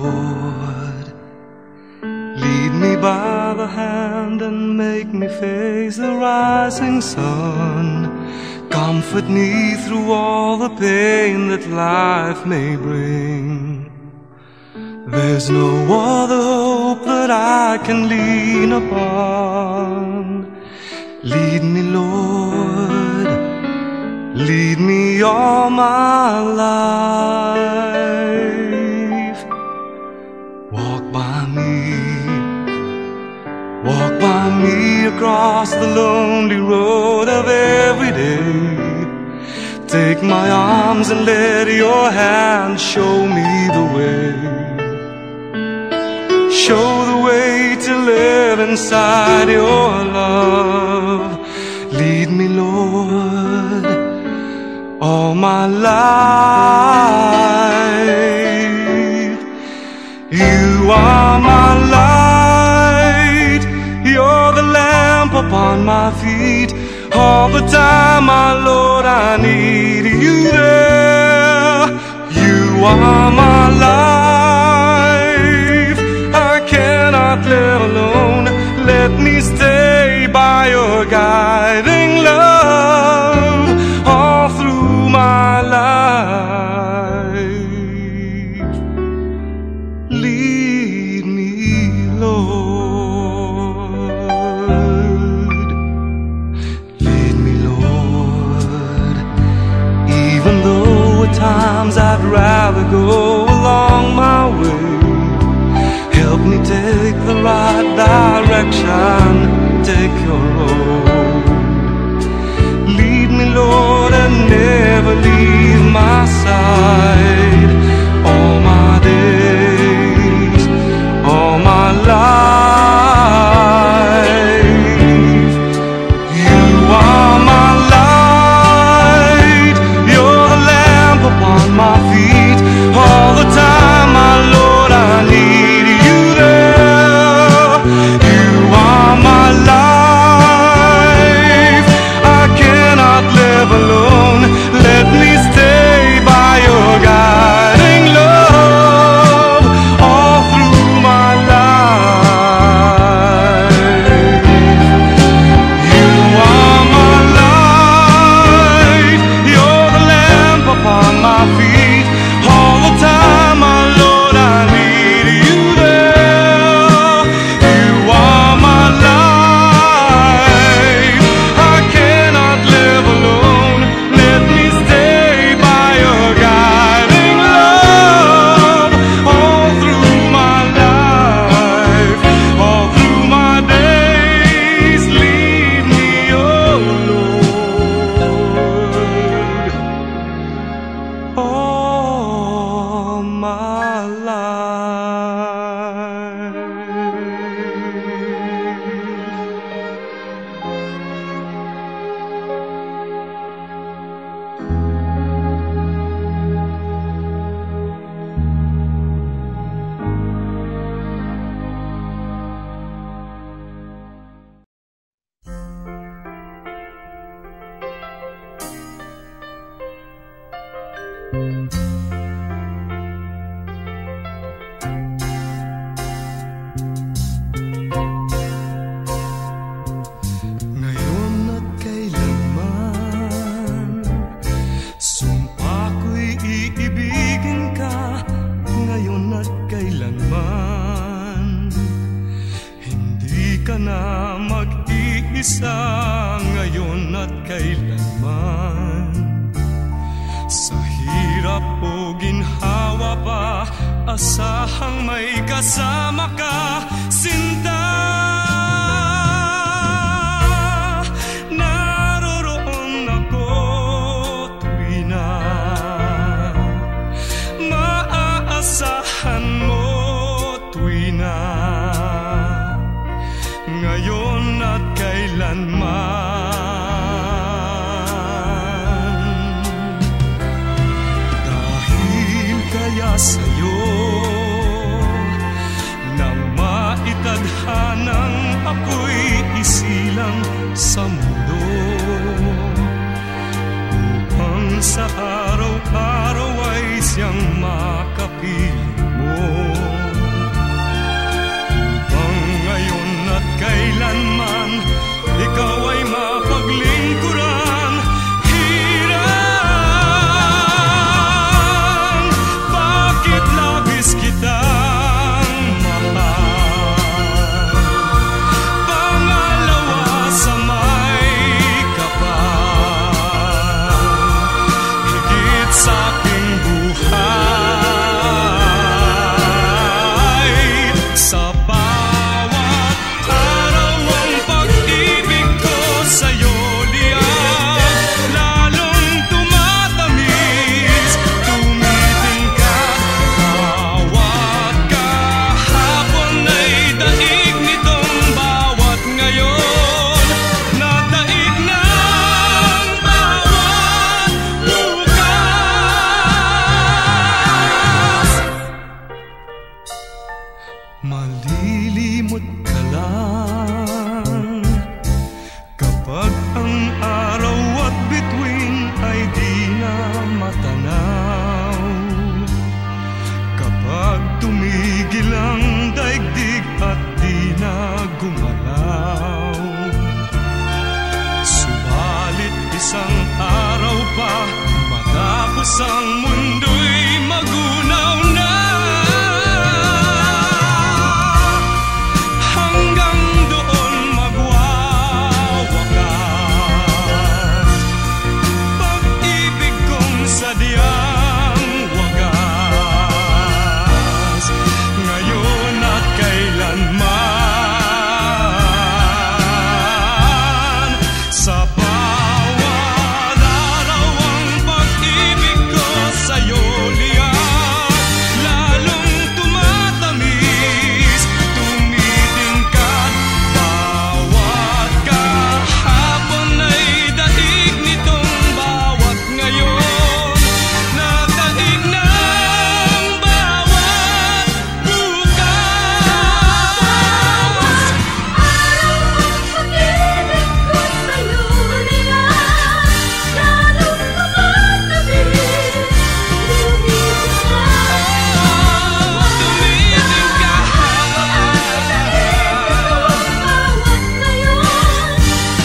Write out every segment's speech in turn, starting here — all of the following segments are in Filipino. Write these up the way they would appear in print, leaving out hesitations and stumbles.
Lord. Lead me by the hand and make me face the rising sun. Comfort me through all the pain that life may bring. There's no other hope that I can lean upon. Lead me, Lord, lead me all my life. Walk by me across the lonely road of every day. Take my arms and let your hand show me the way. Show the way to live inside your love. Lead me, Lord, all my life. You are my light, you're the lamp upon my feet. All the time, my Lord, I need you there. You are my life, I cannot live alone. Let me stay by your guiding love all through my life. Lead me, Lord. Lead me, Lord. Even though at times I'd rather go along my way, help me take the right direction, take your road. Lead me, Lord, and never leave my side. All my days, all my life. You are my light, you're the lamp upon my feet. All the time, my Lord, I need you there. You are my life, I cannot live alone. Let me stay by your guiding love all through my life. You are my light, you're the lamp upon my feet. All the time, my Lord, I need you there. You are my life, I cannot live alone. Let me stay by your guiding love all through my life, all through my days. Lead me, oh Lord, all my life. Ngayon at kailanman, sumpa ko'y iibigin ka. Ngayon at kailanman, hindi ka na mag-iisa. Ngayon at kailanman, sa hirap o ginhawa pa, asahang may kasama ka, sinta. Naroroon ako tuwi na maaasahan mo, tuwi na ngayon at kailanman. Dahil kaya sa'yo nang maitadhanang Isang mundo'y magunaw na, hanggang doon magwawakas. Pag-ibig kong sadyang wagas, ngayon at kailanman. Sa bawat araw ang pag-ibig ko sa'yo liyak, lalong tumatamis, tumitingkad. Bawat kahapon ay daig nitong bawat ngayon, nadaig ng bawat bukas. Araw ang pag-ibig ko sa'yo liyak, lalong tumatamis, Tumitingkad. bawat ngayon,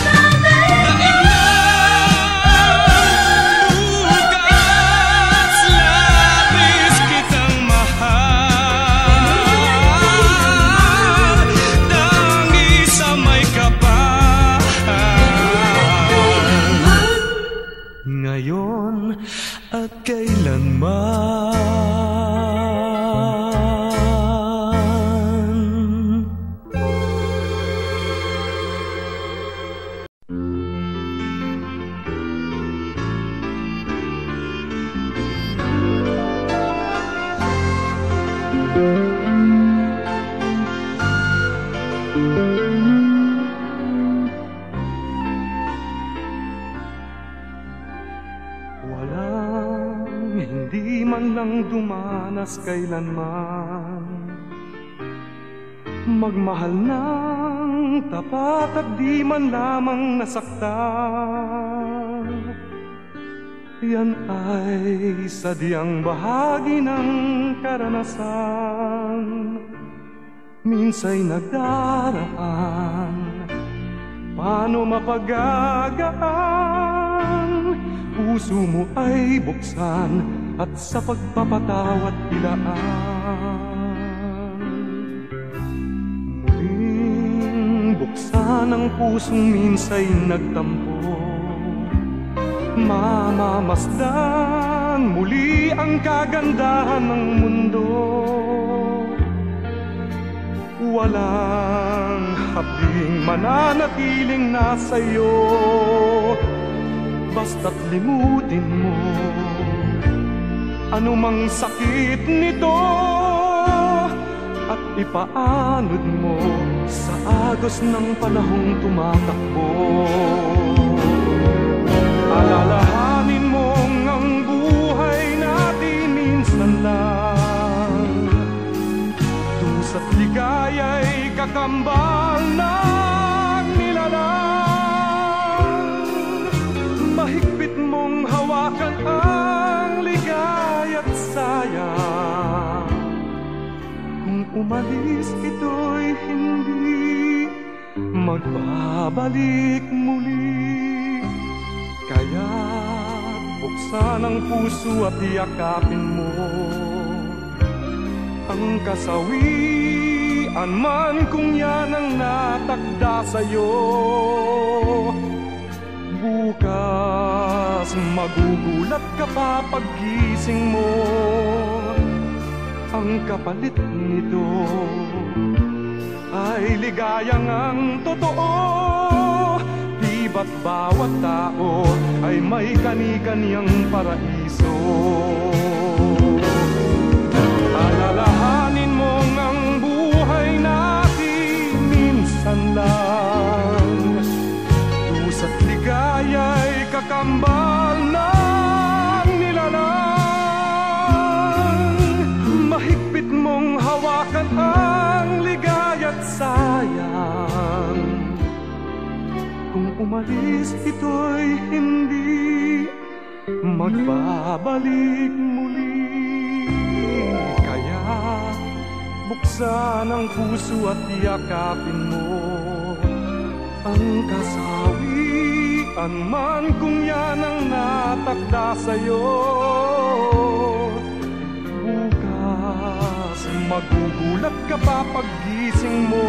Daig ng bukas, labis kitang mahal, tangi sa may kapal. Ngayon at kailanman. Walang hindi man lang dumanas kailanman, magmahal ng tapat at di man lamang nasaktan. Yan ay sadyang bahagi ng karanasan, minsa'y nagdaraan, paano mapagagaan? Puso mo ay buksan at sa pagpapatawad ilaan. Muling buksan ang pusong minsa'y nagtampo, mamamasdan muli ang kagandahan ng mundo. Walang hapding mananatiling nasa iyo, basta't limutin mo anumang sakit nito at ipaanod mo sa agos ng panahong tumatakbo. Alalahanin mong ang buhay natin minsan lang, dusa't ligaya'y kakambal ng nilalang. Mahigpit mong hawakan ang ligaya't sayang, kung umalis ito'y hindi magbabalik muli. Kaya buksan ang puso at yakapin mo ang kasawian man kung yan ang natakda sa'yo. Bukas magugulat ka pa paggising mo, ang kapalit nito ay ligayang ang totoo. Di ba't bawat tao ay may kani-kaniyang paraiso? Alalahanin mong ang buhay natin minsan lang, dusa't ligaya'y kakambal ng nilalang. Mahigpit mong hawakan ang ligaya't sayang, kung umalis ito'y hindi magbabalik muli. Kaya buksan ang puso at yakapin mo ang kasawian Saan man kung yan ang natakda sa'yo, bukas magugulat ka pa paggising mo.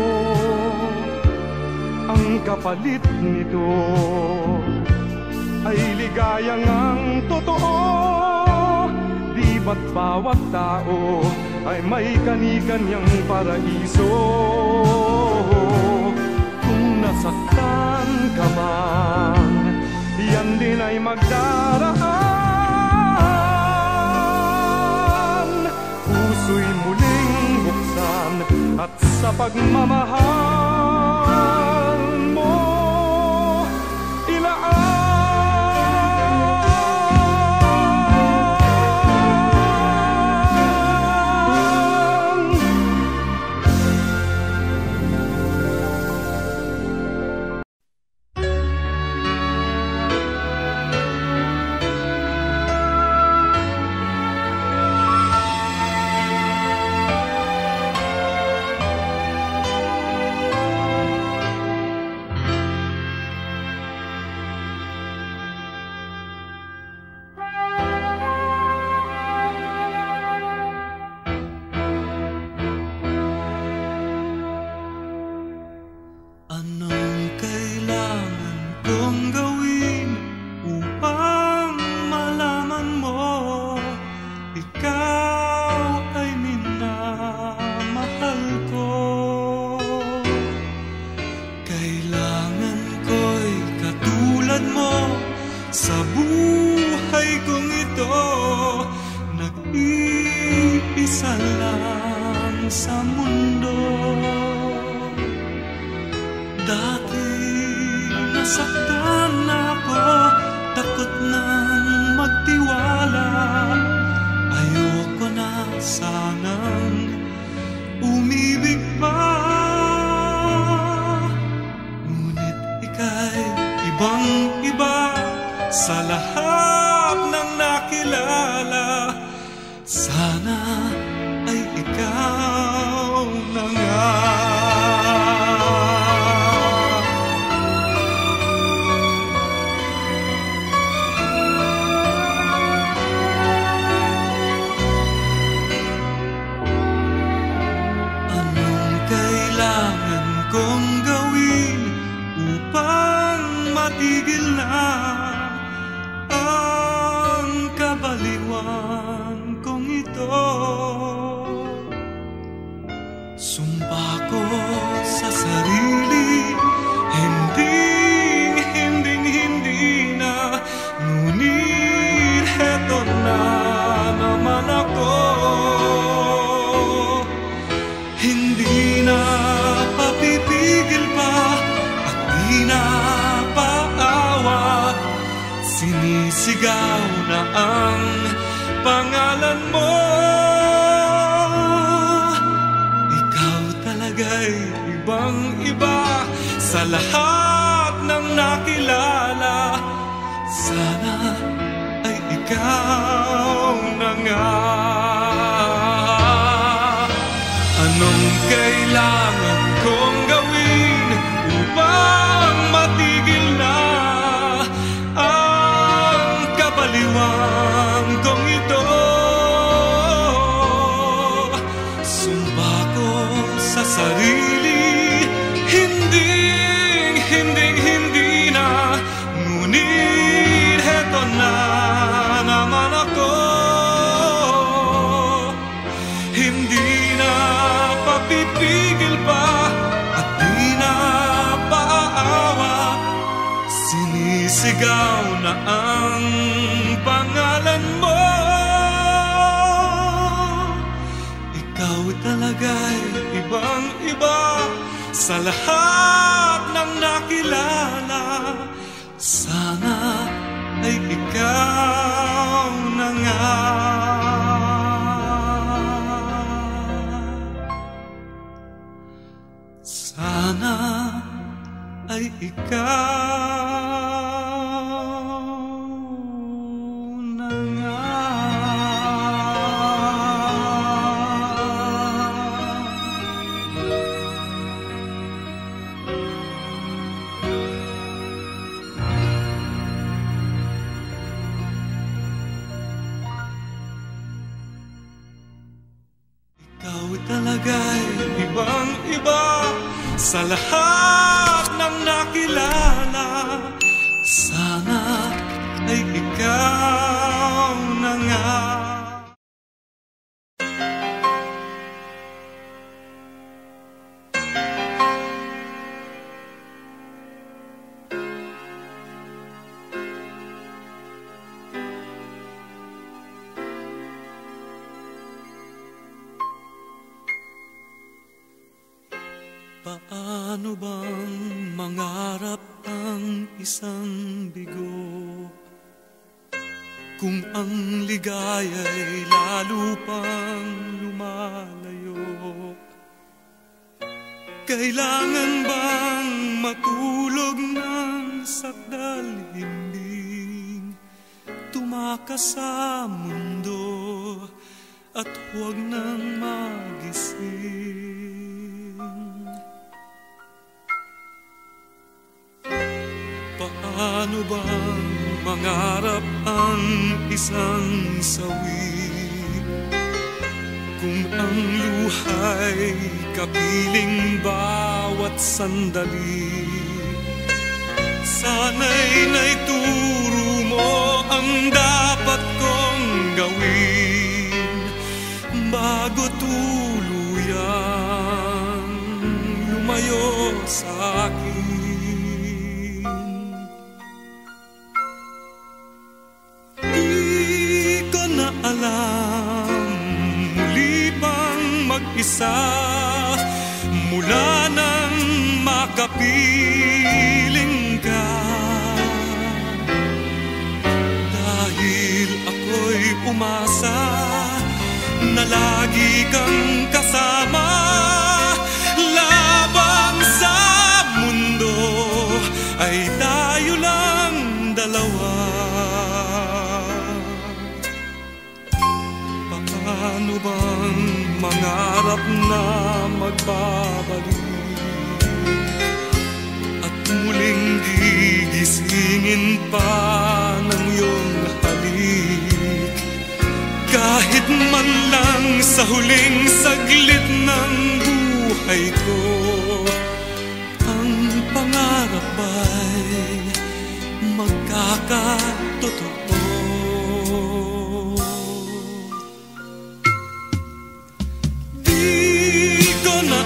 Ang kapalit nito ay ligayang ang totoo. Di ba't bawat tao ay may kani-kanyang paraiso? Kung nasaktan ka man, yan din ay magdaraan. Puso'y muling buksan at sa pagmamahal mo ilaan. Sinisigaw na ang pangalan mo. Ikaw talaga'y ibang-iba sa lahat ng nakilala. Sana ay ikaw na nga. Anong kailangan kong gawin upang matigil na kapaliwan kong ito? Sumpa ko sa sarili, hindi na. Ngunit heto na naman ako. Hindi na papipigil pa at di na paaawa. Sinisigaw na ang pangalan mo. Ikaw talaga'y ibang-iba sa lahat ng nakilala. Sana ay ikaw na nga. Sana ay ikaw na nga. sa lahat ng nakilala. Sana ay ikaw na nga. Paano bang mangarap ang isang bigo kung ang ligaya'y lalo pang lumalayo? Kailangan bang matulog ng sakdal, hinding tumakas sa mundo at huwag nang magising? Paano bang mangarap ang isang sawi kung ang luha'y kapiling bawat sandali? Sana'y naituro mo ang dapat kong gawin bago tuluyang lumayo sa akin. Alam, muli bang mag-isa mula nang makapiling ka? Dahil ako'y umasa na lagi kang kasama labang sa mundo ay tayo lang dalawa. Paano bang mangarap na magbabalik at muling gigisingin pa ng iyong halik? Kahit man lang sa huling saglit ng buhay ko, ang pangarap ay magkakatotoo.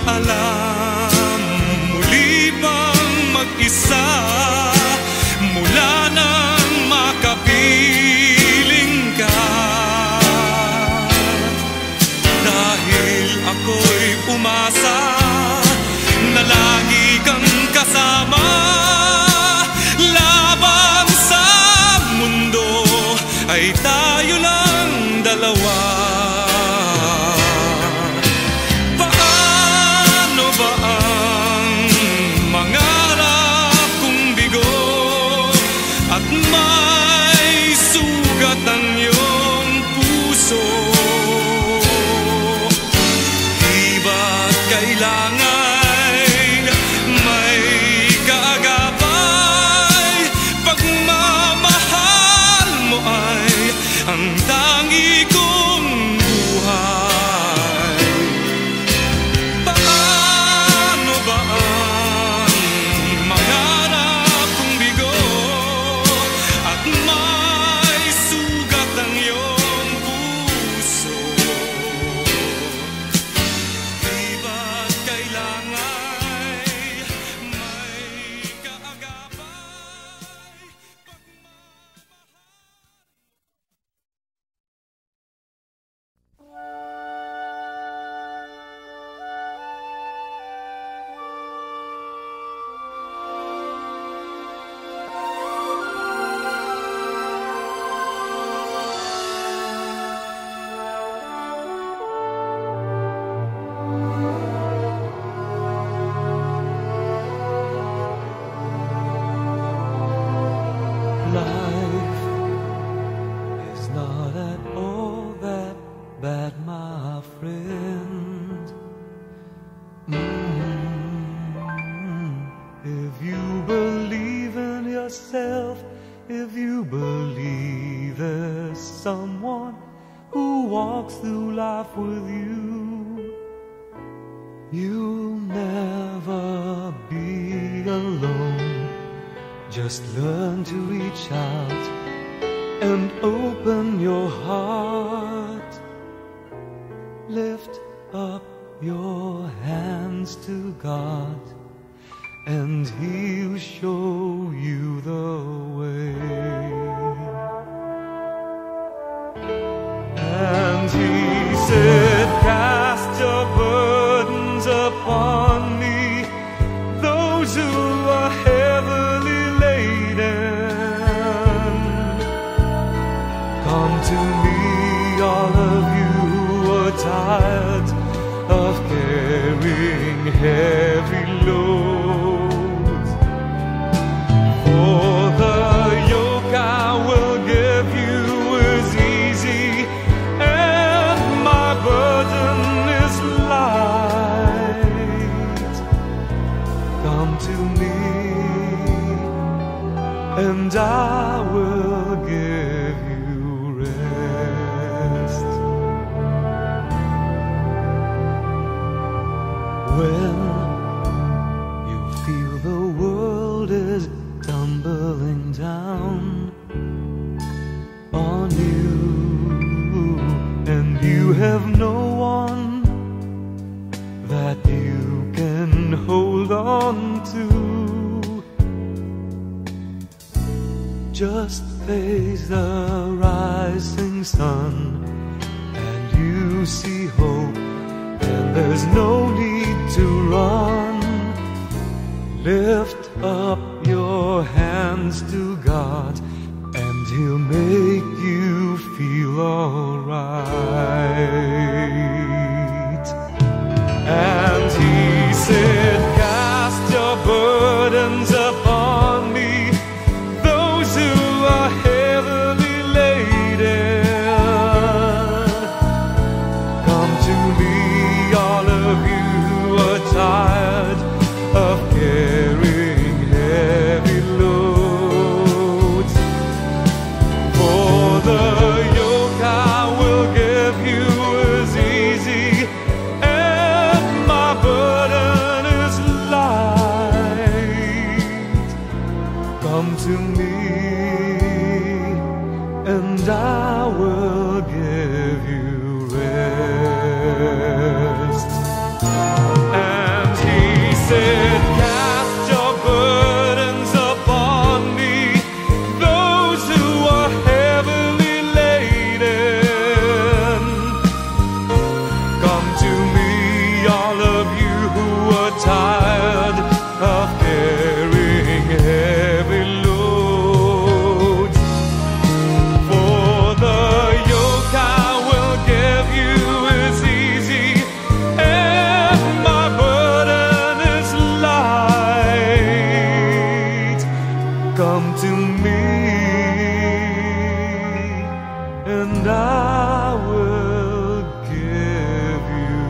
Alam, muli bang mag-isa mula nang makapiling ka? Dahil ako'y umasa na lagi kang kasama labang sa mundo ay tayo lang dalawa. If you believe there's someone who walks through life with you, you'll never alone. Just learn to reach out and open your heart. Lift up your hands to God, and He'll show you the way. And He said, cast your burdens upon me, those who are heavily laden. Come to me, all of you who are tired of carrying heavy loads. For the yoke I will give you is easy, and my burden is light. Come to me, and I will give you rest. When you feel the world is tumbling down on you, and you have no one that you can hold on to, just face the rising sun, and you see hope, and there's no need to run. Lift up your hands to God, and He'll make you feel alright. And He said, cast your burdens upon me, those who are heavily laden. Come to me, all of you who are tired of carrying heavy loads. For the yoke I will give you is easy, and my burden is light. Come to me, and I will give you rest. And He said, cast your burdens upon me, those who are heavily laden. Come to me, all of you who are tired of carrying heavy loads. For the yoke I will give you is easy, and my burden is light. Come to me, and I will give you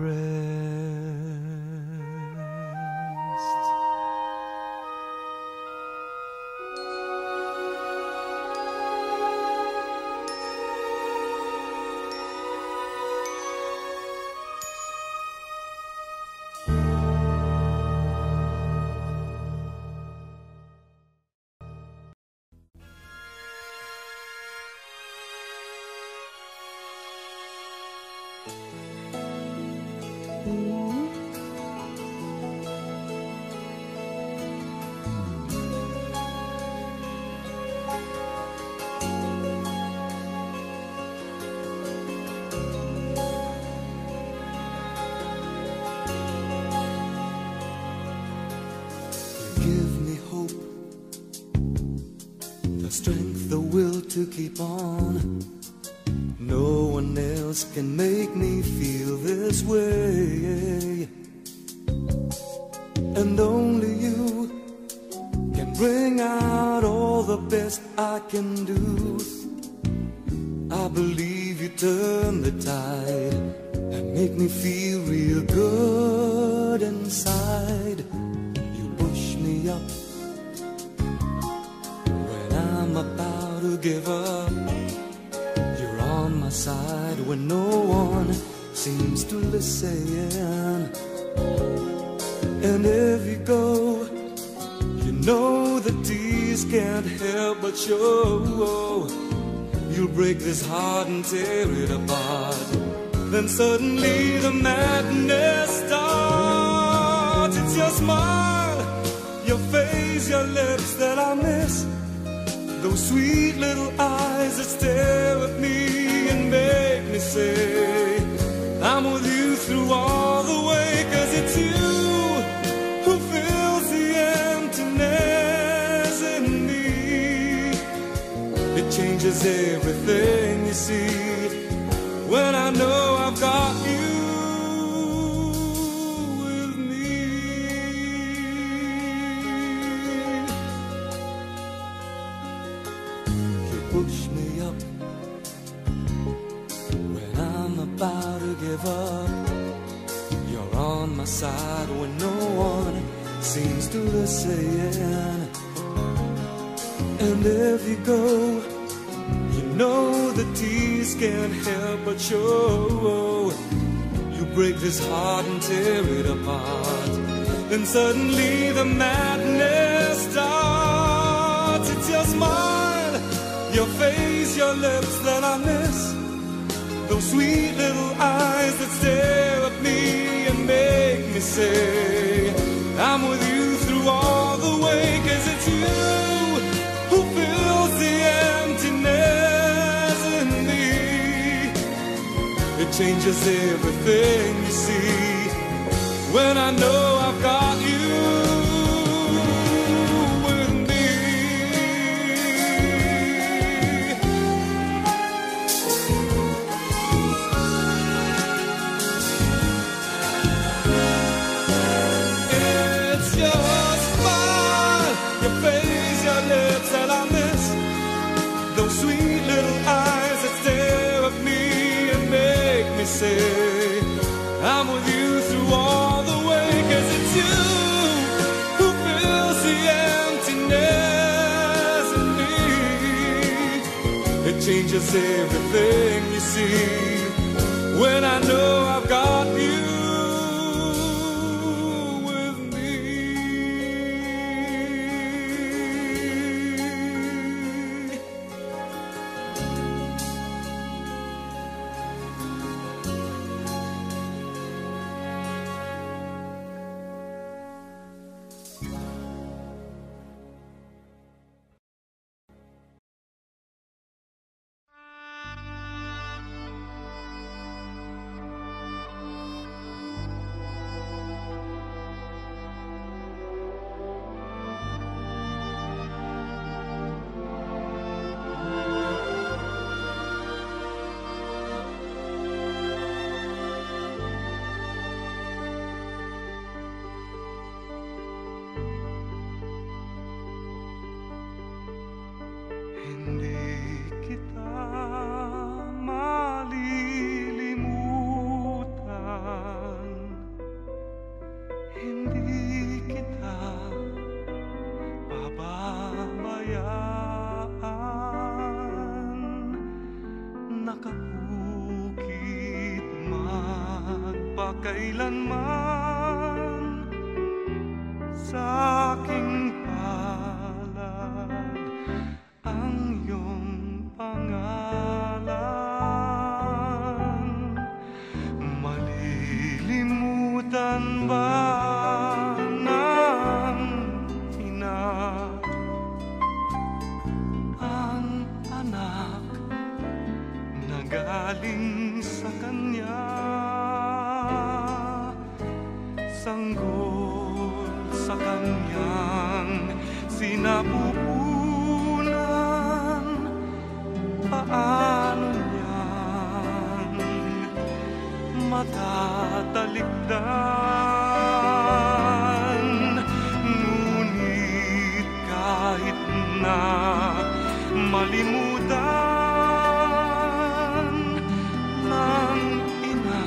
rest. Give me hope, the strength, the will to keep on. No one else can make me feel this way, and only you can bring out all the best I can do. I believe you turn the tide and make me feel real good inside. You push me up when I'm about to give up. You're on my side when no one seems to listen. And if you go, you know the tears can't help but show. You'll break this heart and tear it apart. Then suddenly the madness starts. It's your smile, your face, your lips that I miss. Those sweet little eyes that stare at me and make me say, I'm with you through all the way. 'Cause it's you who fills the emptiness in me. It changes everything you see when I know I've got you with me. You push me up when I'm about to give up. You're on my side when no one seems to listen. And if you go, you know the tears can't help but show. You break this heart and tear it apart. Then suddenly the madness starts. It's your smile, your face, your lips that I miss. Those sweet little eyes that stare at me and make me say, I'm with you through all the way. 'Cause it's you who fills the emptiness in me. It changes everything you see when I know I've got you with me. It's your smile, your face, your lips that I miss. Those sweet little eyes that stare at me and make me say, I'm with you through all the way. 'Cause it's you who fills the emptiness in me. It changes everything you see when I know I've got you with me. Hindi kita malilimutan, hindi kita pababayaan. Nakabukit magpakailanman sa aking palad ang iyong pangalan. Malilimutan ba ng ina ang anak na galing sa kanya? Sanggol sa kanyang sinapupunan, paano niyang matatalikdan? Ngunit kahit na malimutan ng ina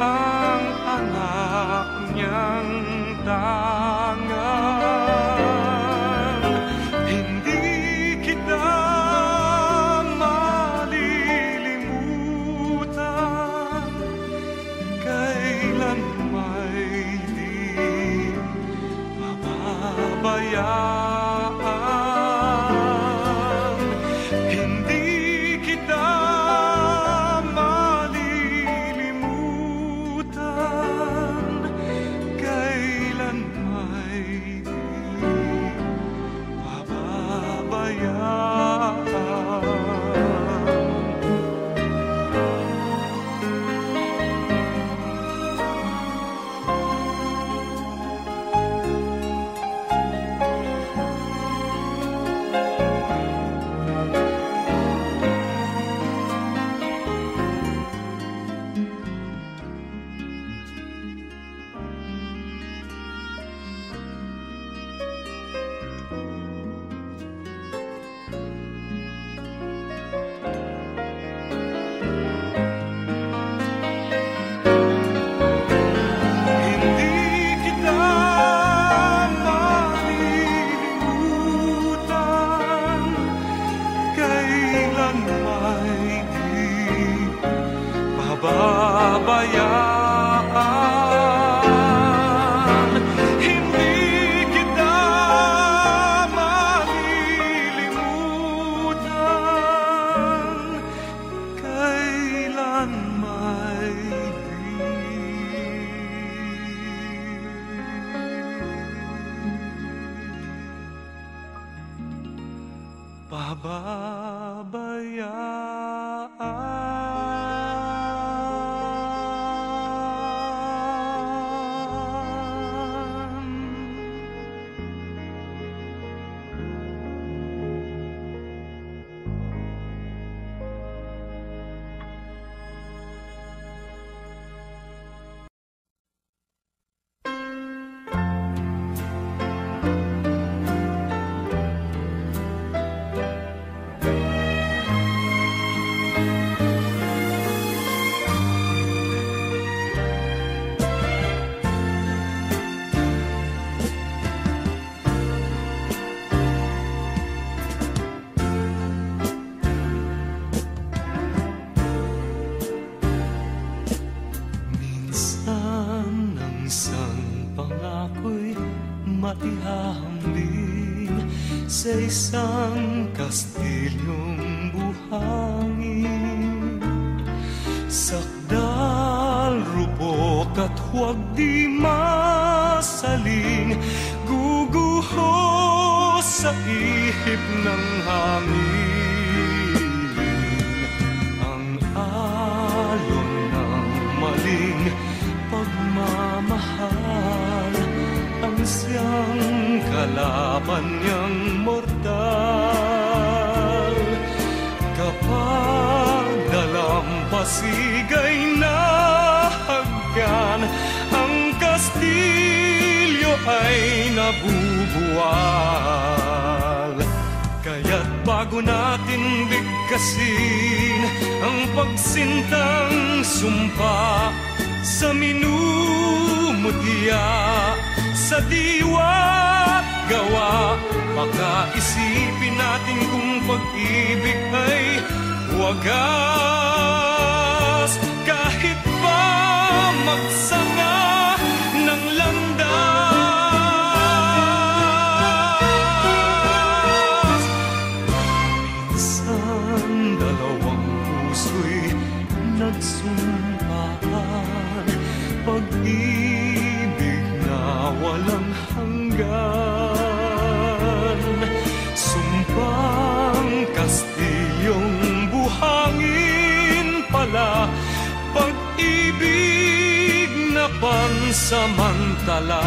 ang anak niyang tangan, hindi kita malilimutan. Kailan may di kalayaan. Pababayaan, hindi kita malilimutan, kailan may matihambing sa isang kastilyong buhangin. Sakdal, rupok at huwag di masaling, guguho sa ihip ng hangin. Ang alon ng maling pagmamahal, ang siyang kalaban niyang mortal. Kapag dalampasigay na haggan, ang kastilyo ay nabubuwal. Kaya't bago natin bigkasin ang pagsintang sumpa sa minumutya, sa diwa't gawa, pagkaisipin natin kung pag-ibig ay wagas. Kahit pa magsanga ng landas, minsan dalawang puso'y nagsumpaan, pag-ibig na walang hanggan. Sumpang kastilyong buhangin pala, pag-ibig na pansamantala.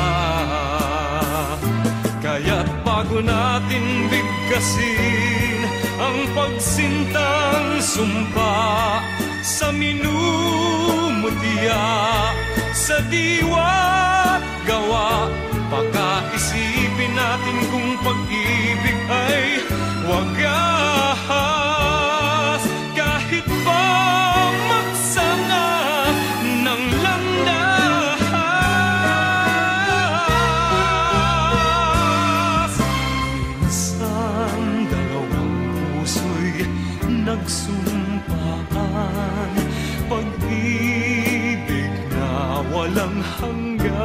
Kaya't bago natin bigkasin ang pagsintang sumpa sa minumutya, sa diwa't gawa, pagkaisipin natin kung pag-ibig ay wagas. Kahit pa magsanga ng landas, minsan dalawang puso'y nagsumpaan, pag-ibig na walang hanggan.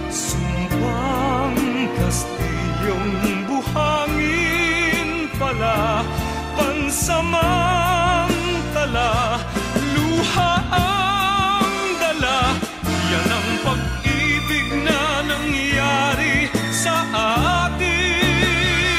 Sumpang kastilyong buhangin pala, pansamantala, luha ang dala. Yan ang pag-ibig na nangyari sa atin.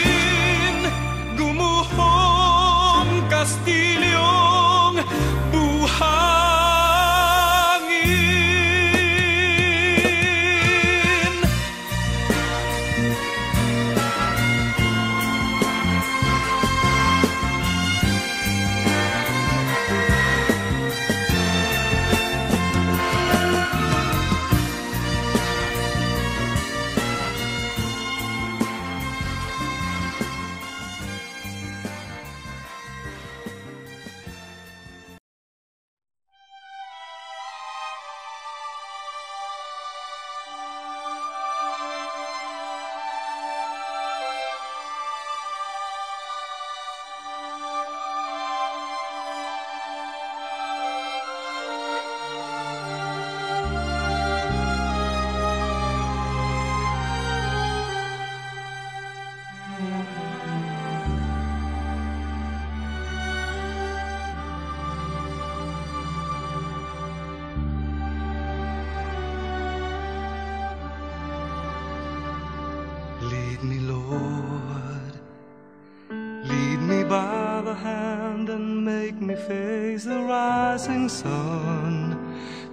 make me face the rising sun.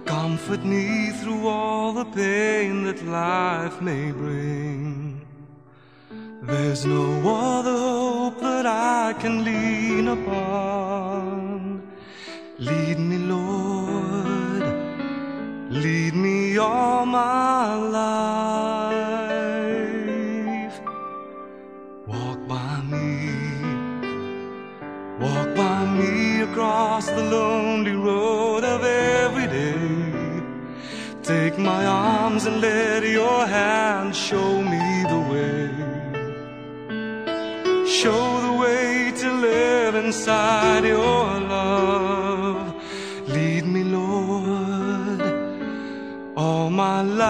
Comfort me through all the pain that life may bring. There's no other hope that I can lean upon. Lead me, Lord, lead me all my life. Walk by me across the lonely road of every day. Take my arms and let your hand show me the way. Show the way to live inside your love. Lead me, Lord, all my life.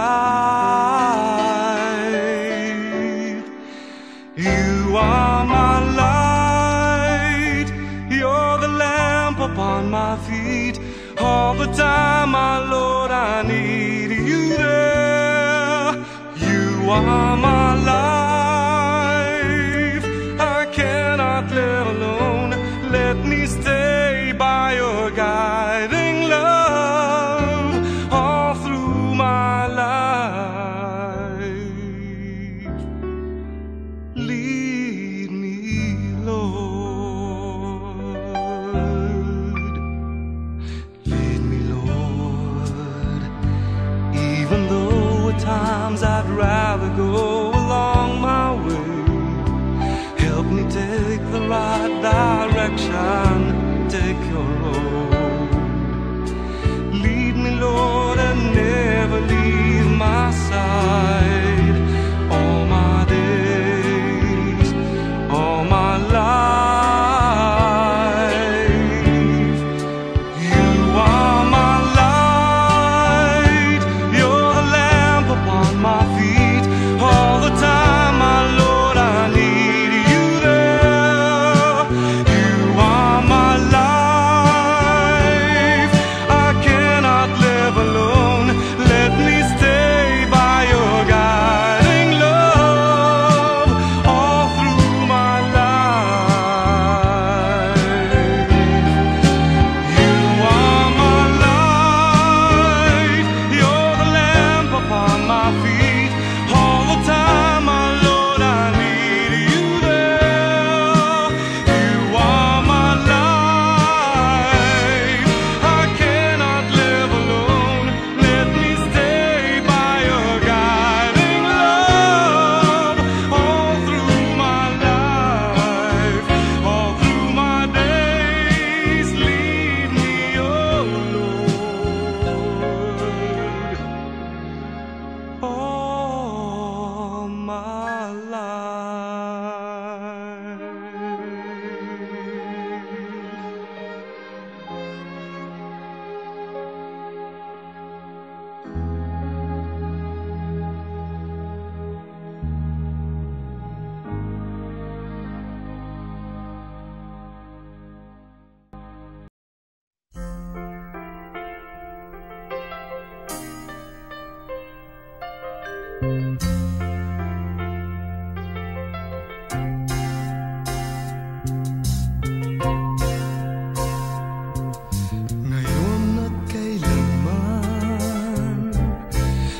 You are my light, you're the lamp upon my feet. All the time, my Lord, I need you there. You are my life, I cannot live alone. Let me stay by your guiding love all through my life. Lead me, Lord. Lead me, Lord. Even though at times I'd rather go along my way, help me take the right direction, take your road. Lead me, Lord, and never leave my side. All my days, all my life. You are my light, you're the lamp upon my feet. All the time, my Lord, I need you there. You are my life, I cannot live alone. Let me stay by your guiding love all through my life. You are my light, you're the lamp upon my feet. All the time, my Lord, I need you there. You are my life, I cannot live alone. Let me stay by your guiding love all through my life, all through my days. Lead me, oh Lord, all my life. Ngayon at kailanman,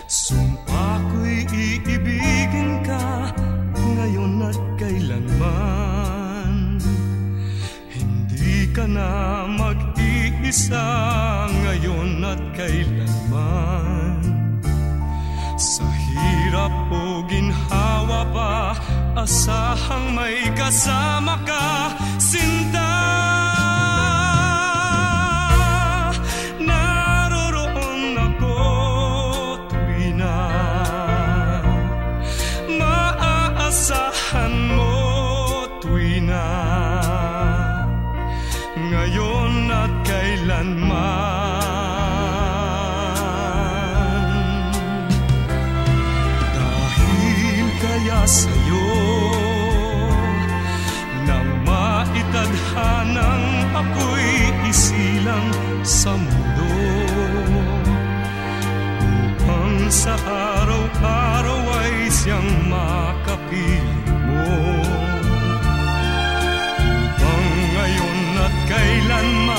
sumpa ko'y iibigin ka. Ngayon at kailanman, hindi ka na mag-iisa. Ngayon at kailanman, sa hirap o ginhawa pa, asahang may kasama ka, sinta. Naroroon ako tuwi na maaasahan mo, tuwi na ngayon at kailanman. Dahil kaya sa'yo nang maitadhanang ako'y isilang sa mundo, upang sa araw-araw ay siyang makapiling mo, upang ngayon at kailanman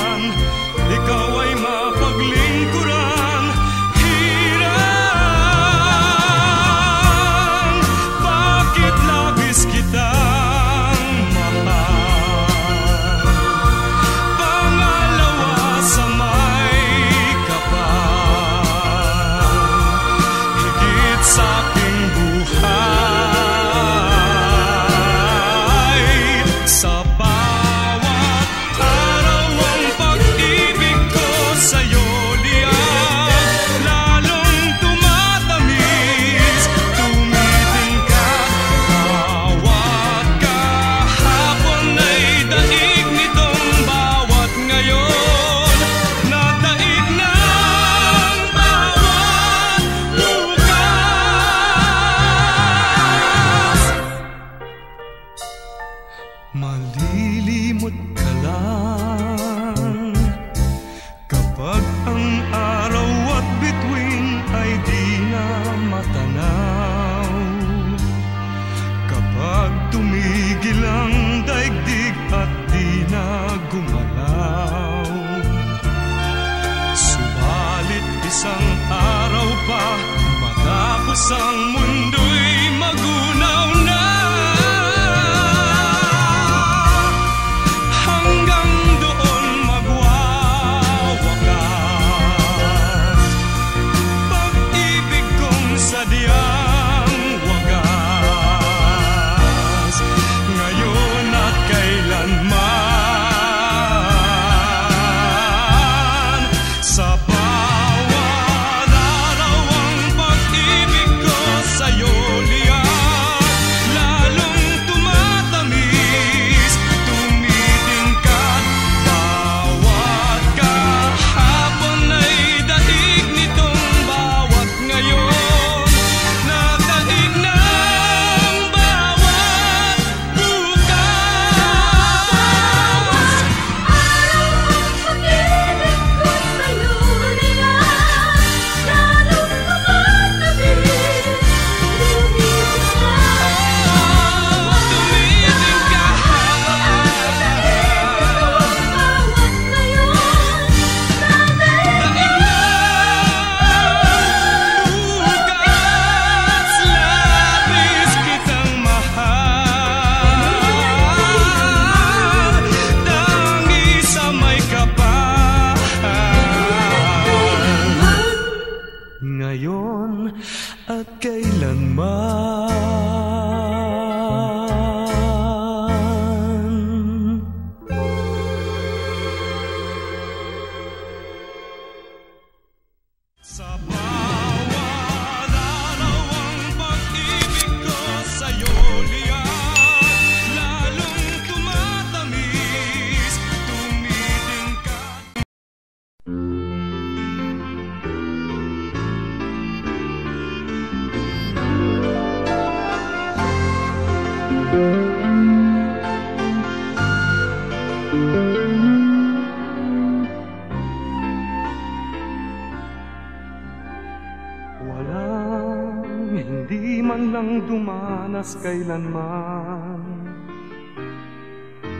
Malilimot ka lang kapag ang araw at bituin ay di na matanaw. Kapag tumigil ang daigdig at di na gumalaw. Subalit isang araw pa matapos ang mundo'y magunaw na. Hanggang doon magwawakas pag-ibig kong sadyang wagas. Ngayon at kailanman, sa bawat araw ang pag-ibig ko sa'yo liyan, lalong tumatamis, tumitingkad. Bawat kahapon ay daig nitong bawat ngayon, nataig ng bawat bukas. Araw ang pag-ibig ko sa'yo liyan, lalong tumatamis, Labis kitang mahal, tangi sa may kapal. Ngayon at kailanman. Sa bawat araw ang pag-ibig ko sa'yo liyan, lalong tumatamis, tumitingkad. Walang hindi man lang dumanas kailanman,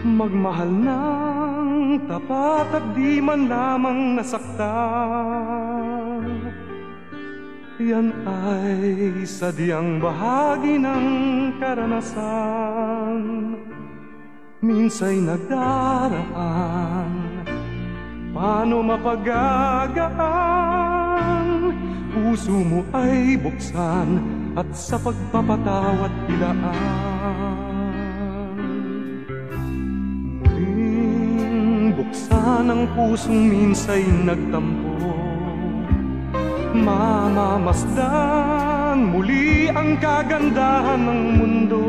magmahal ng tapat at di man lamang nasaktan. Yan ay sadyang bahagi ng karanasan, minsa'y nagdaraan, paano mapagagaan? Puso mo ay buksan at sa pagpapatawad ilaan. Muling buksan ang pusong minsa'y nagtampo, mamamasdan muli ang kagandahan ng mundo.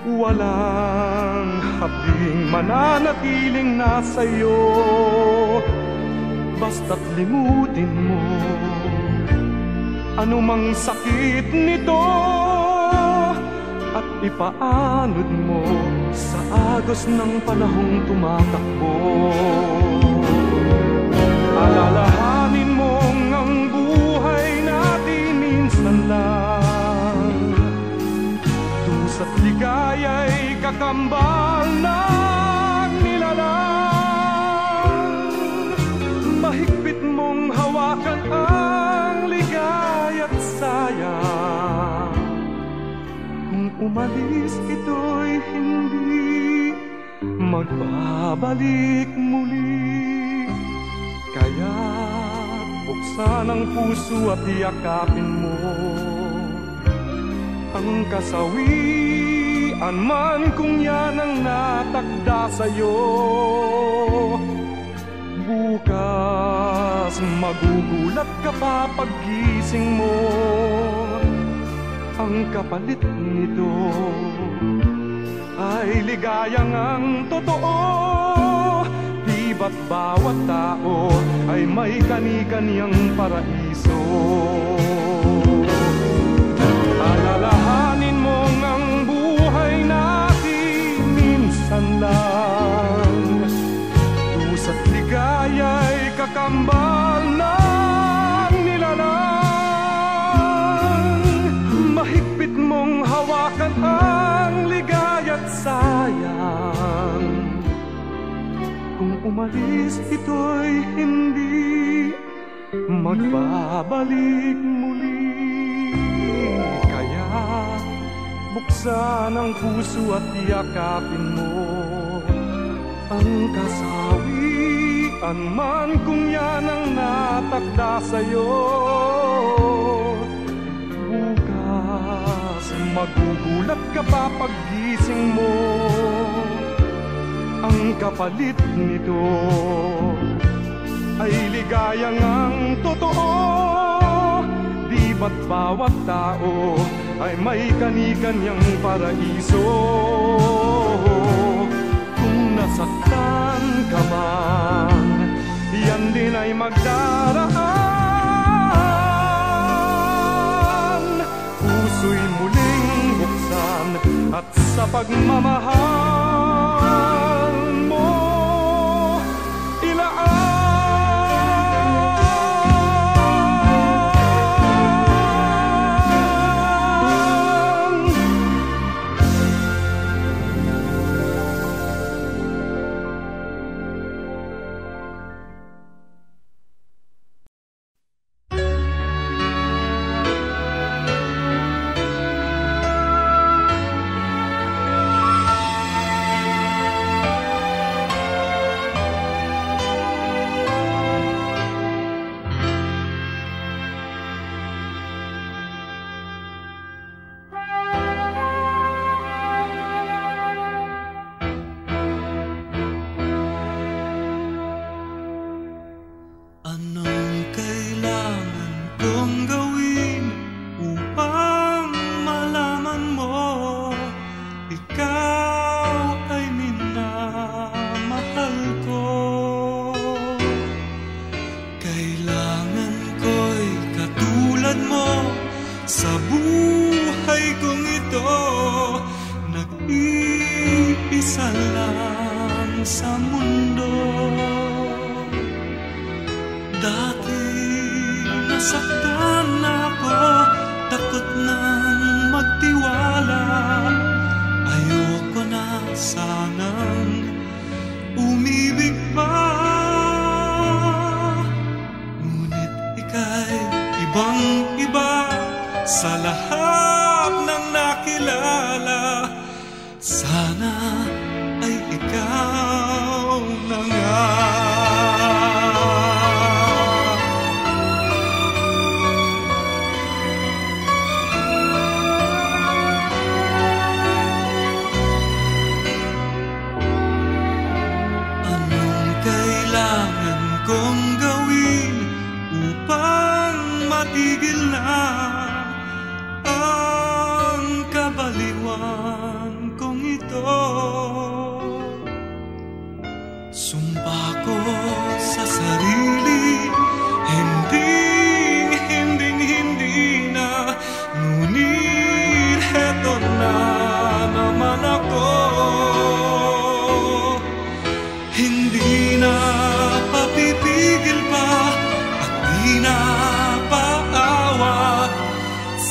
Walang habing mananatiling nasa iyo, basta't limutin mo anumang sakit nito at ipaanod mo sa agos ng panahong tumatakbo. Alalahanin mong ang buhay natin minsan lang, dusa't ligaya'y kakambal ng nilalang. Mahigpit mong hawakan ang ligaya't sayang, kung umalis ito'y hindi magbabalik muli. Kaya buksan ang puso at yakapin mo ang kasawian man kung yan ang natakda sa'yo. Bukas magugulat ka pa paggising mo, ang kapalit nito ay ligayang ang totoo. Di ba't bawat tao ay may kani-kaniyang paraiso? Alalahanin mong ang buhay Subukan ang ligaya't sayang. Kung umalis ito'y hindi magbabalik muli. Kaya buksan ang puso at yakapin mo ang kasawian man kung yan ang natakda sa'yo. Bukas magugulat ka pa paggising mo. Ang kapalit nito ay ligayang ang totoo. Di ba't bawat tao ay may kani-kanyang paraiso? Kung nasaktan ka man, yan din ay magdaraan. Puso'y muling buksan at sa pagmamahal mo ilaan.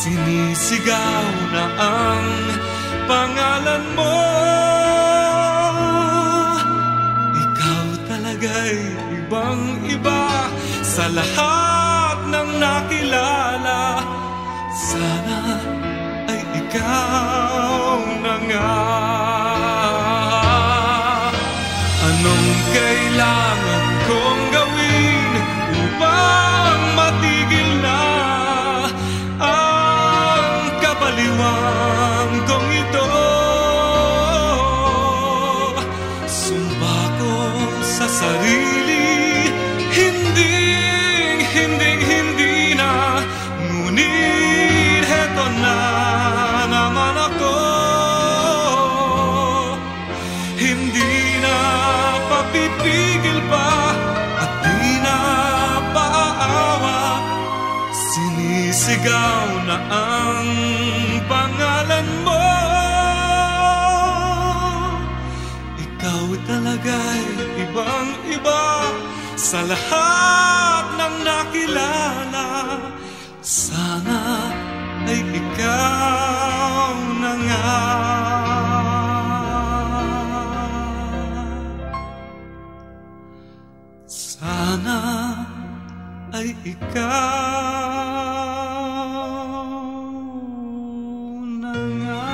Sinisigaw na ang pangalan mo. Ikaw talaga'y ibang-iba sa lahat ng nakilala. Sana ay ikaw na nga. Anong kailangan kong gawin upang matigil na kapaliwan kong ito? Sumba ko sa sarili, hindi na. Ngunit heto na naman ako. Hindi na papipigil pa at di na paaawa. Sinisigaw na ang pangalan mo. Ikaw talaga'y ibang-iba sa lahat ng nakilala. Sana ay ikaw na nga. ikaw na nga.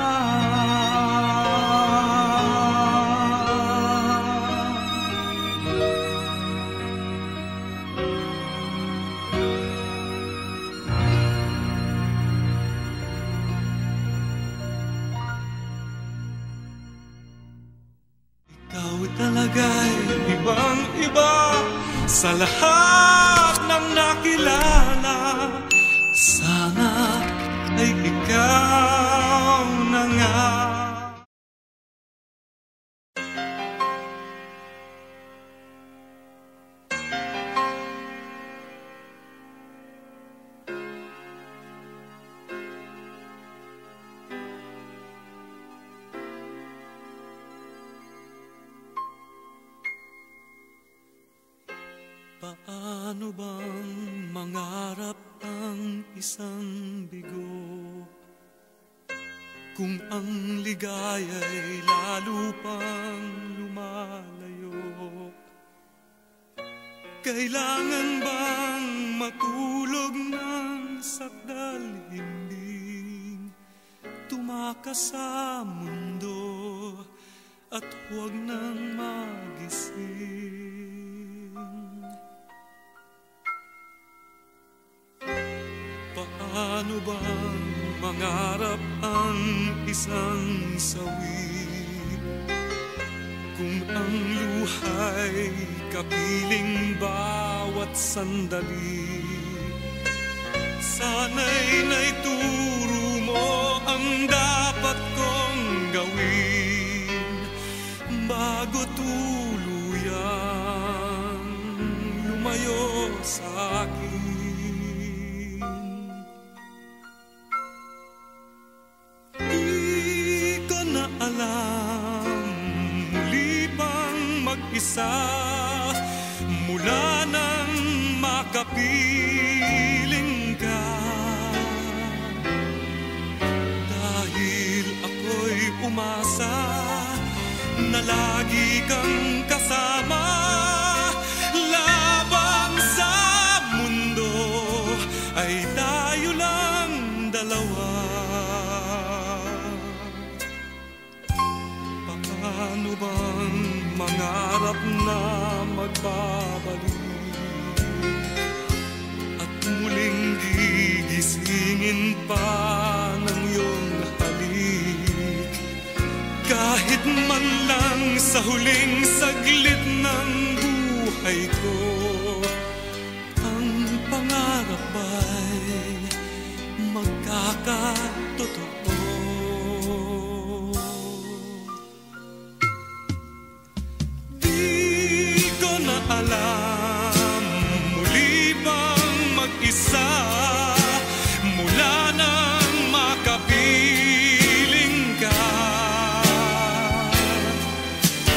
Ikaw talaga'y ibang-iba sa lahat ng nakilala. Sana ay ikaw na nga. Paano bang mangarap ang isang bigo kung ang ligaya'y lalo pang lumalayo? Kailangan bang matulog ng sakdal, himbing tumakas sa mundo at huwag nang magising? Paano bang mangarap ang isang sawi kung ang luha'y kapiling bawat sandali? Sana'y naituro mo ang dapat kong gawin bago tuluyang lumayo sa akin. Alam, muli bang mag-isa mula nang makapiling ka? Dahil ako'y umasa na lagi kang kasama labang sa mundo ay tayo lang dalawa. Paano bang mangarap na magbabalik at muling gigisingin pa ng iyong halik? Kahit man lang sa huling saglit ng buhay ko, ang pangarap ay magkakatotoo. Alam, muli bang mag-isa mula nang makapiling ka?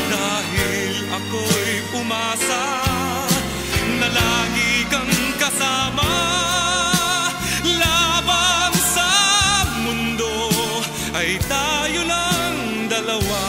Dahil ako'y umasa na lagi kang kasama labang sa mundo ay tayo lang dalawa.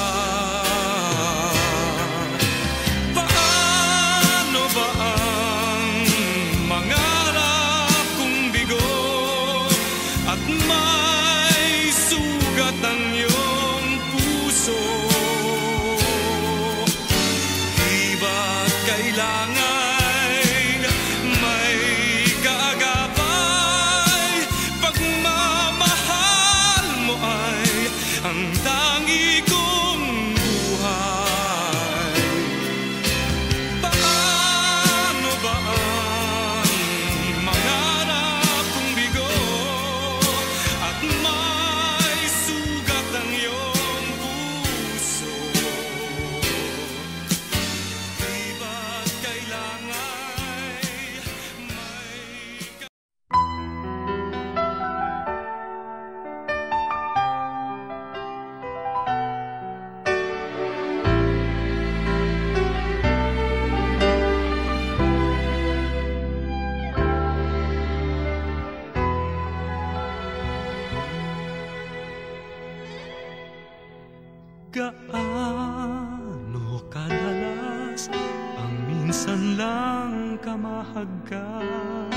Gaano kadalas ang minsan lang kamahagkan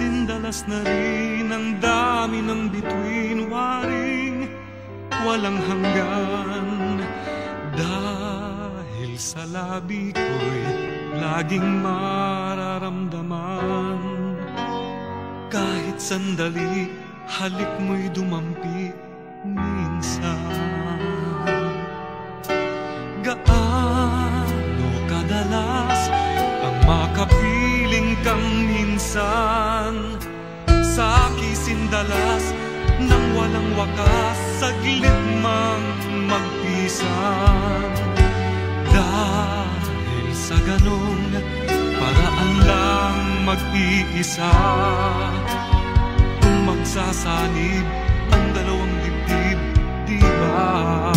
sindalas na rin ang dami ng bituin, waring walang hanggan. Dahil sa labi ko'y laging mararamdaman, kahit sandali halik mo'y dumampi minsan. Gaano kadalas ang makapiling kang minsan sa kisindalas nang walang wakas, saglit mang magpisan. Dahil sa ganong paraan lang mag-iisa, kung magsasanib ang dalawang dibdib, di ba?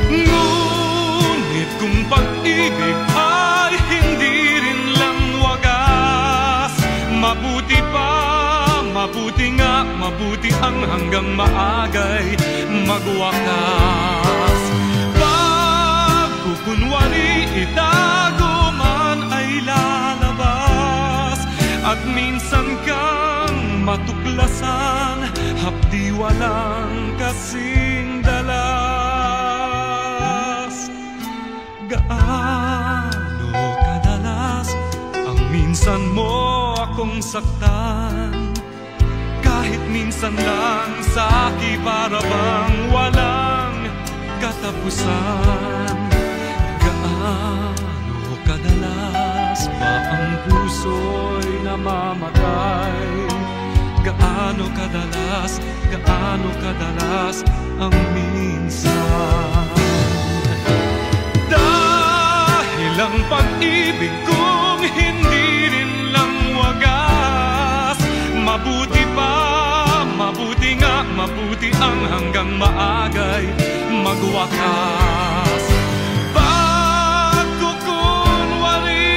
Ngunit kung pag-ibig ay hindi rin lang wagas, mabuti pa, mabuti nga, mabuti ang hanggang maagay magwakas. Pag kukunwari itago man ay lalabas, at minsan kang matuklasan, hapdi walang kasing dalas. Gaano kadalas ang minsan mo akong saktan, kahit minsan lang sa akin para bang walang katapusan. Gaano kadalas ba ang puso'y namamatay? Gaano kadalas ang minsan? Dahil ang pag-ibig kong hindi rin lang wagas, mabuti pa, mabuti nga, mabuti ang hanggang maagay magwakas. Pag kukunwari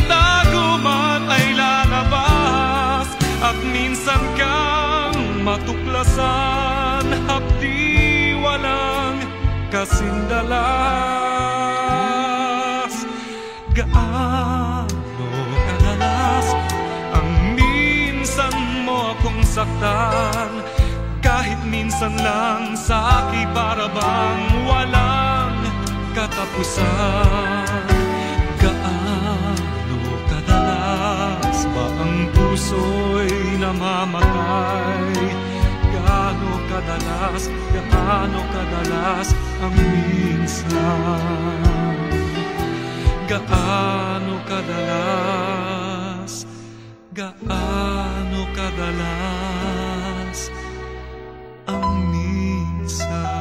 itago man ay lalabas, at minsan kang matuklasan, hapdi walang kasing dalas. Gaano kadalas ang minsan mo akong saktan, kahit minsan lang sa akin para bang walang katapusan. Gaano kadalas ba ang puso'y namamatay? Gaano kadalas ang minsan? Gaano kadalas ang minsan?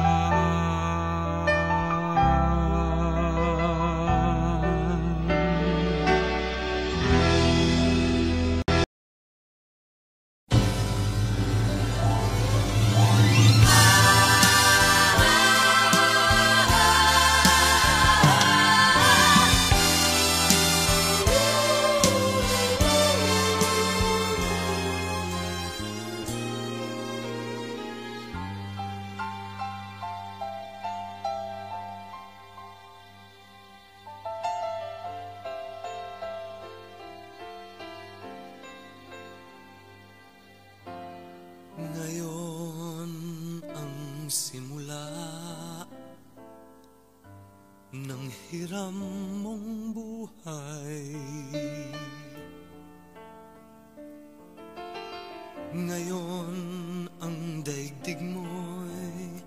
Ngayon ang simula ng hiram mong buhay. Ngayon ang daigdig mo'y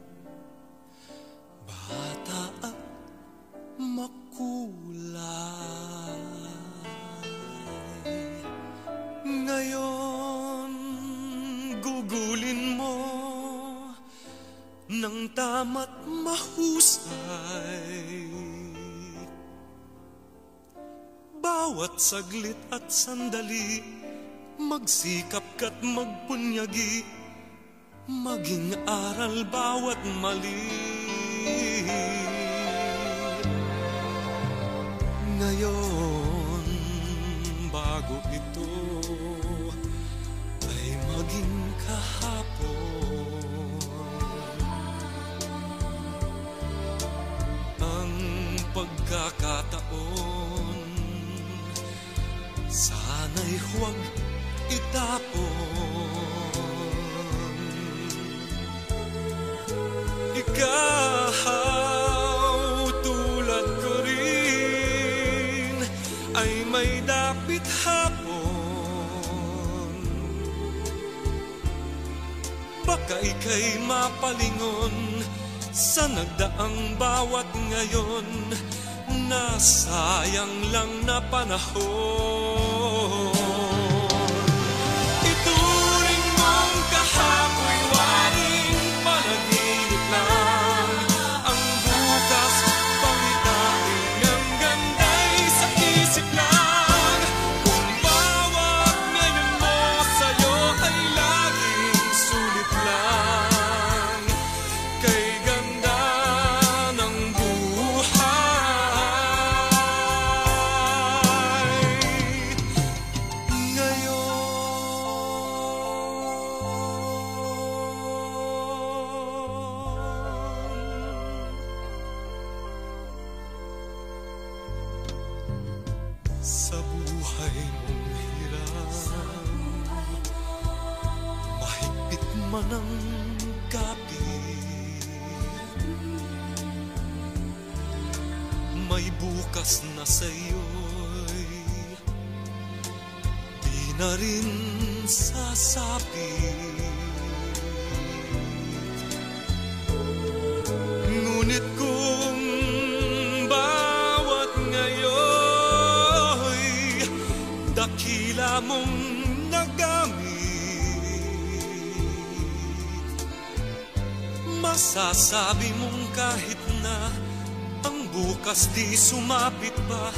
bata at makulay. Ngayon gugulin mo ng tama't mahusay. Bawat saglit at sandali, magsikap ka't magpunyagi, maging aral bawat mali. Ngayon, bago ito ay maging kahapon, ang pagkakataon sana'y huwag itapon. Ikaw, tulad ko rin, ay may dapit hapon. Baka ika'y mapalingon sa nagdaang bawat ngayon, nasayang lang na panahon. Ituring mong kahapoy waring panaginip lang, ang bukas pangitain ang ganda'y sa isip lang. Kung bawat ngayon mo sa'yo ay laging sulit lang, kay ganda ng sa buhay mong hirap, mahigpit man ang kapit, may bukas na sa'yo'y di na rin sasapit. Ngunit kung bawat ngayon dakila mong nagamit, masasabi mong kahit na ang bukas di sumapit pa,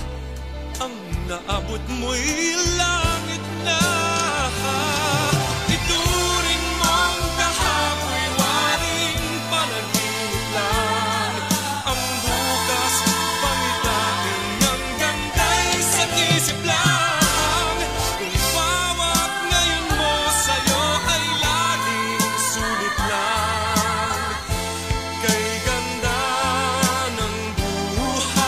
ang naabot mo'y langit na. Ituring mong kahapoy waring panaginip lang, ang bukas pangitain ang ganda'y sa isip lang. Kung bawat ngayon mo sa'yo ay laging sulit lang, kay ganda ng buhay,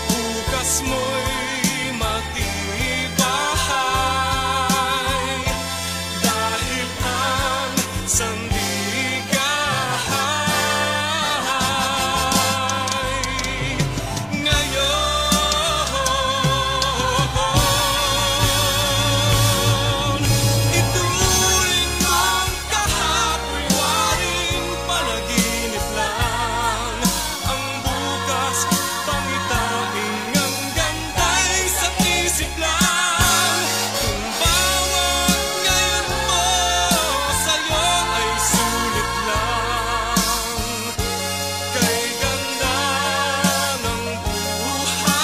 bukas mo'y matibay, dahil ang sandigahay ngayon. Ituring mong kahapoy waring panaginip lang, ang bukas pangitain ang ganda'y sa isip lang. Kung bawat ngayon mo sa'yo ay sulit lang, kay ganda ng buhay,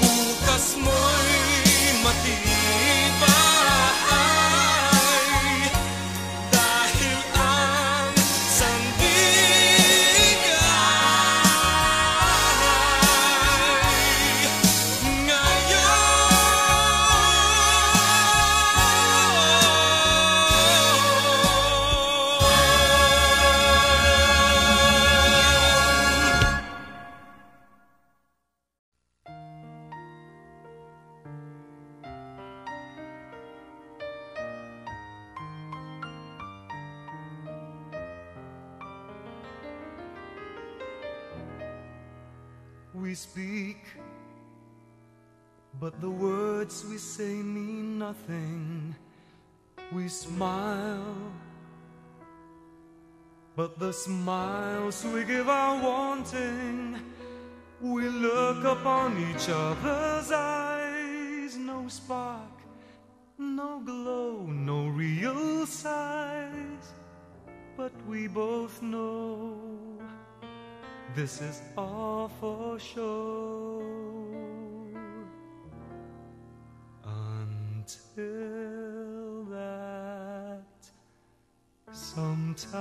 bukas mo'y matibay, dahil ang sandigahay ngayon. We speak, but the words we say mean nothing. We smile, but the smiles we give are wanting. We look upon each other's eyes, no spark, no glow, no real size. But we both know this is all for show. Until that sometime,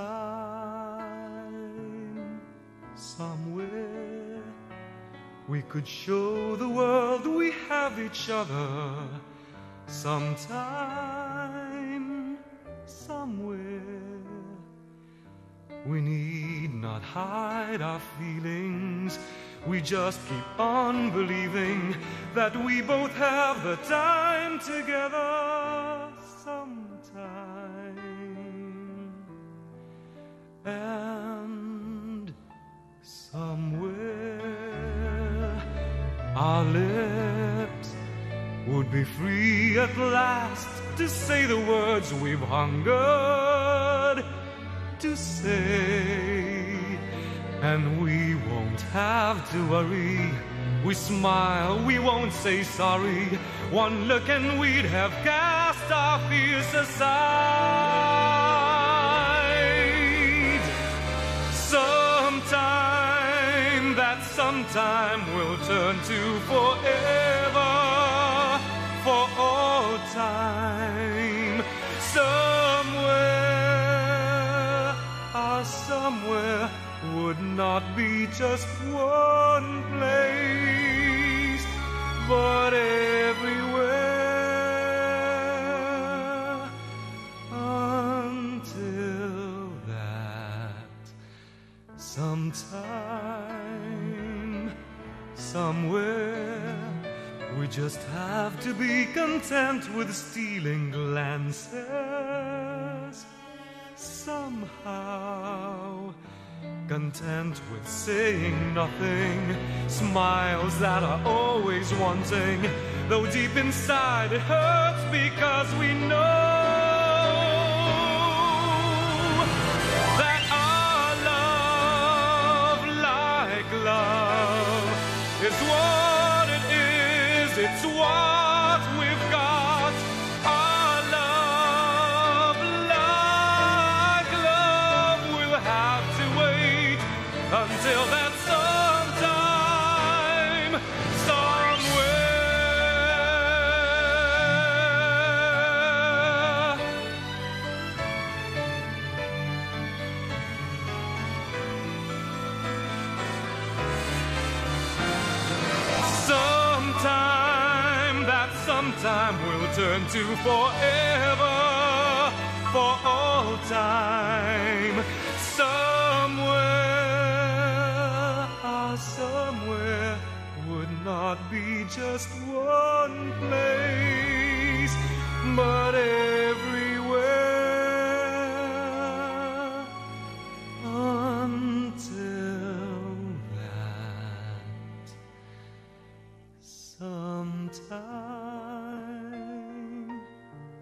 somewhere, we could show the world we have each other. Sometime, somewhere, we need not hide our feelings. We just keep on believing that we both have the time together sometime. And somewhere our lips would be free at last to say the words we've hungered to say. And we won't have to worry. We smile, we won't say sorry. One look and we'd have cast our fears aside. Sometime, that sometime will turn to forever, for all time. Somewhere, somewhere would not be just one place, but everywhere, until that sometime, somewhere, we just have to be content with stealing glances. Somehow, content with saying nothing, smiles that are always wanting, though deep inside it hurts because we know that our love, like love, is what it is, it's what we've got. Our love, like love, will have to wait until that sometime, somewhere. Sometime, that sometime will turn to forever, for all time. Somewhere would not be just one place, but everywhere, until that sometime,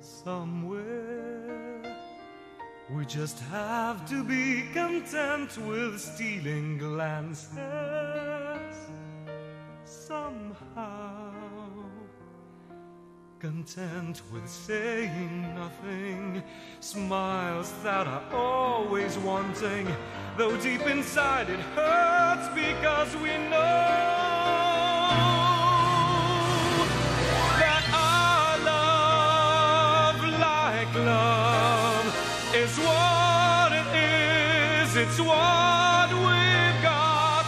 somewhere, we just have to be content with stealing glances. Somehow, content with saying nothing, smiles that are always wanting, though deep inside it hurts because we know that our love, like love, is what it is, it's what we've got.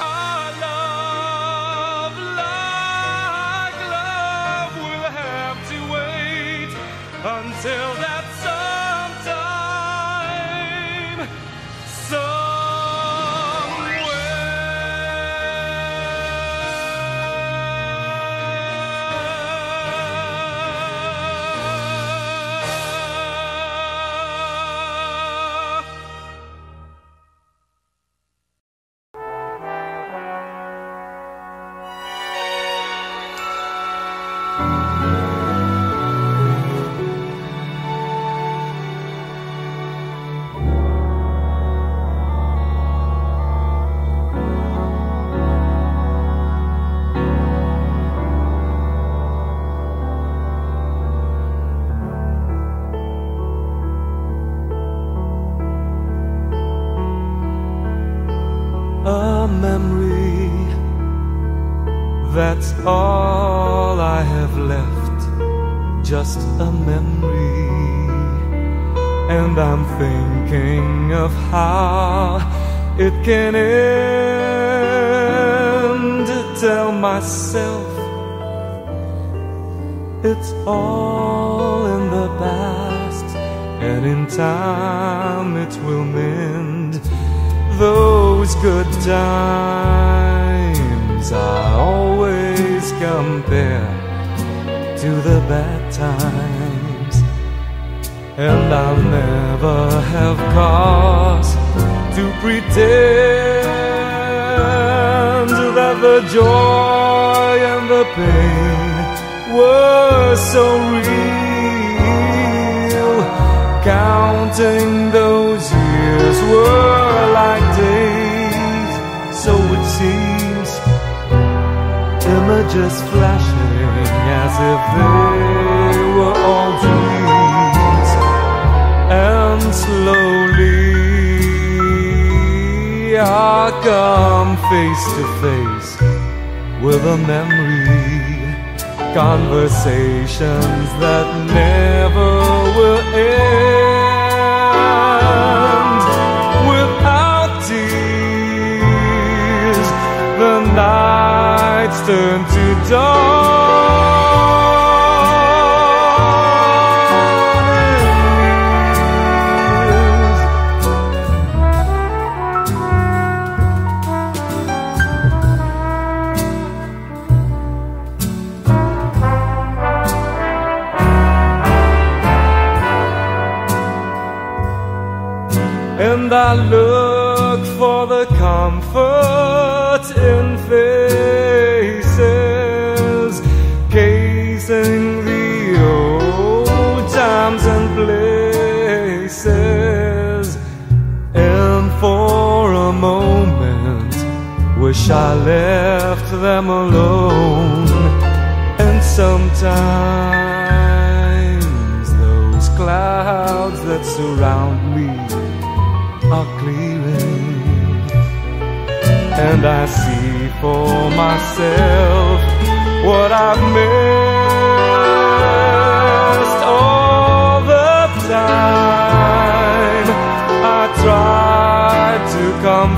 Our love, like love, will have to wait until that sometime, a memory, that's all I have left, just a memory. And I'm thinking of how it can end. Tell myself it's all in the past, and in time it will mend those good times. times I always compare to the bad times, and I'll never have cause to pretend that the joy and the pain were so real. Counting those years were like days, so it seems, images flashing as if they were all dreams. And slowly I come face to face with a memory, conversations that never will end. Without tears, the nights turn to dawn. And I look for the comfort in faces, casing the old times and places. And for a moment, wish I left them alone. And sometimes those clouds that surround me are clearing, and I see for myself what I've missed all the time. I tried to come